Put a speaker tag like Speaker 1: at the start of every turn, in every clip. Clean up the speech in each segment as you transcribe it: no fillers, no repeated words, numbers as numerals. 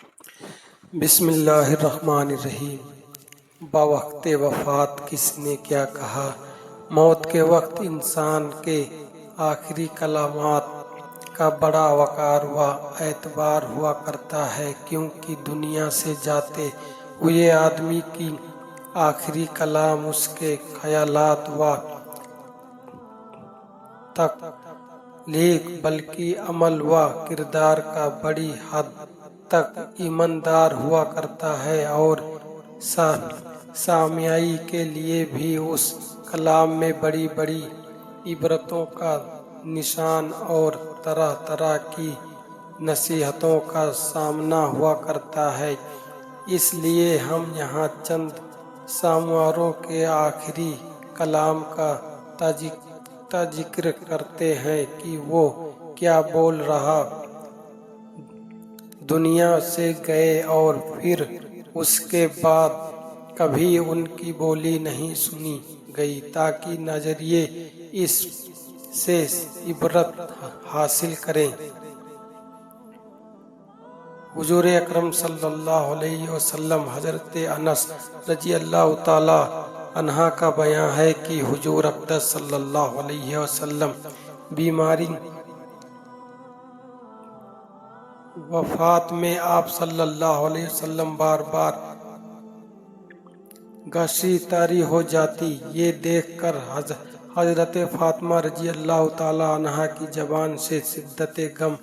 Speaker 1: بسم اللہ الرحمن الرحیم۔ بوقت وفات کس نے کیا کہا، موت کے وقت انسان کے آخری کلمات کا بڑا وقار و اعتبار ہوا کرتا ہے، کیونکہ دنیا سے جاتے ہوئے آدمی کی آخری کلام اس کے خیالات و تخلیق بلکہ عمل و کردار کا بڑی حد تک ایماندار ہوا کرتا ہے، اور سامعین کے لیے بھی اس کلام میں بڑی بڑی عبرتوں کا نشان اور طرح طرح کی نصیحتوں کا سامنا ہوا کرتا ہے۔ اس لیے ہم یہاں چند سامعین کے آخری کلام کا تذکر کرتے ہیں کہ وہ کیا بول رہا دنیا سے گئے اور پھر اس کے بعد کبھی ان کی بولی نہیں سنی گئی، تاکہ ناظرین اس سے عبرت حاصل کریں۔ حضور اکرم صلی اللہ علیہ وسلم حضرت انس رضی اللہ تعالی عنہ کا بیان ہے کہ حضور اقدس صلی اللہ علیہ وسلم بیماری وفات میں آپ صلی اللہ علیہ وسلم بار بار گھسی طاری ہو جاتی۔ یہ دیکھ کر حضرت فاطمہ رضی اللہ تعالی عنہا کی زبان سے شدت غم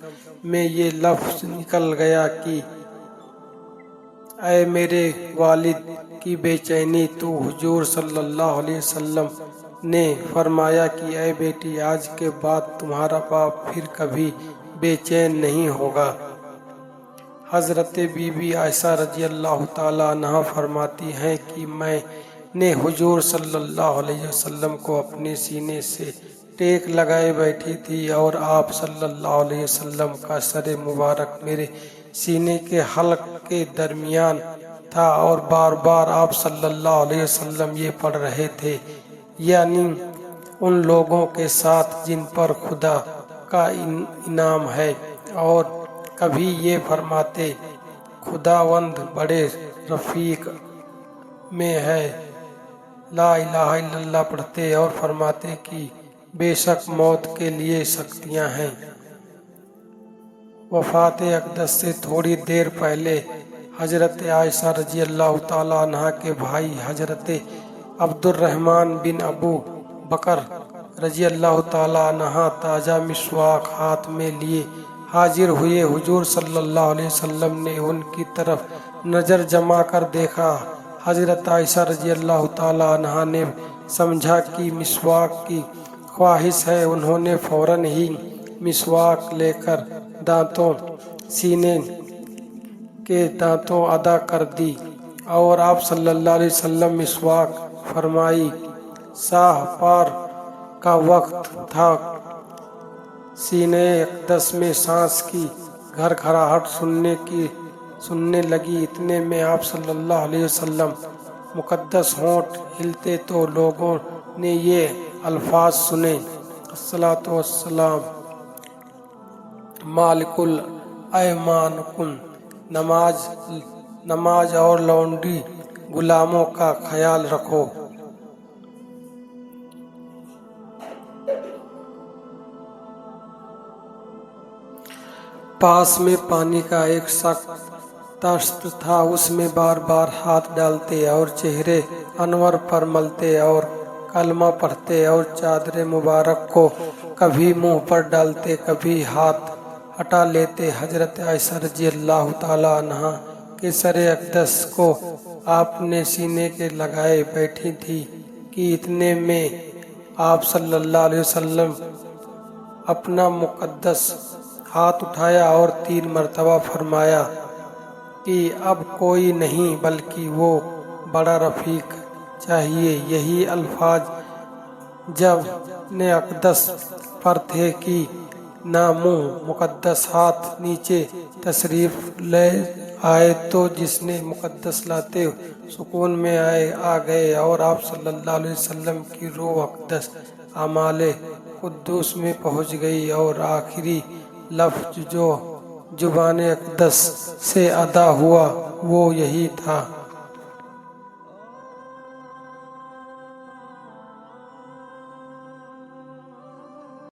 Speaker 1: میں یہ لفظ نکل گیا کہ اے میرے والد کی بے چینی! تو حضور صلی اللہ علیہ وسلم نے فرمایا کہ اے بیٹی، آج کے بعد تمہارا باپ پھر کبھی بے چین نہیں ہوگا۔ حضرت بی بی عائشہ رضی اللہ تعالی عنہا فرماتی ہیں کہ میں نے حضور صلی اللہ علیہ وسلم کو اپنے سینے سے ٹیک لگائے بیٹھی تھی، اور آپ صلی اللہ علیہ وسلم کا سر مبارک میرے سینے کے حلق کے درمیان تھا، اور بار بار آپ صلی اللہ علیہ وسلم یہ پڑھ رہے تھے، یعنی ان لوگوں کے ساتھ جن پر خدا کا انعام ہے، اور کبھی یہ فرماتے خداوند بڑے رفیق میں ہے، لا الہ الا اللہ پڑھتے اور فرماتے کہ بے شک موت کے لیے سختیاں ہیں۔ وفات اقدس سے تھوڑی دیر پہلے حضرت عائشہ رضی اللہ تعالی عنہ کے بھائی حضرت عبد الرحمن بن ابو بکر رضی اللہ تعالی عنہ تازہ مسواک ہاتھ میں لیے حاضر ہوئے۔ حضور صلی اللہ علیہ وسلم نے ان کی طرف نظر جما کر دیکھا۔ حضرت عائشہ رضی اللہ تعالی عنہ نے سمجھا کہ مسواک کی خواہش ہے۔ انہوں نے فوراً ہی مسواک لے کر دانتوں سینے کے دانتوں ادا کر دی، اور آپ صلی اللہ علیہ وسلم مسواک فرمائی۔ ساہ پار کا وقت تھا، سینہ اقدس میں سانس کی گھڑگھڑاہٹ سننے لگی۔ اتنے میں آپ صلی اللہ علیہ وسلم مقدس ہونٹ ہلتے تو لوگوں نے یہ الفاظ سنے، الصلاۃ والسلام مالک الایمانکم، نماز اور لونڈی غلاموں کا خیال رکھو۔ پاس میں پانی کا ایک سخت طست تھا، اس میں بار بار ہاتھ ڈالتے اور چہرے انور پر ملتے اور کلمہ پڑھتے، اور چادر مبارک کو کبھی منہ پر ڈالتے کبھی ہاتھ ہٹا لیتے۔ حضرت عائشہ رضی اللہ تعالی عنہا کے سر اقدس کو آپ نے سینے کے لگائے بیٹھی تھی کہ اتنے میں آپ صلی اللہ علیہ وسلم اپنا مقدس ہاتھ اٹھایا اور 3 مرتبہ فرمایا کہ اب کوئی نہیں بلکہ وہ بڑا رفیق چاہیے۔ یہی الفاظ جب نے اقدس پر تھے کہ نہ منہ مقدس ہاتھ نیچے تشریف لے آئے تو جس نے مقدس لاتے سکون میں آ گئے، اور آپ صلی اللہ علیہ وسلم کی روح اقدس اعمال قدوس میں پہنچ گئی، اور آخری لفظ جو زبان اقدس سے ادا ہوا وہ یہی تھا۔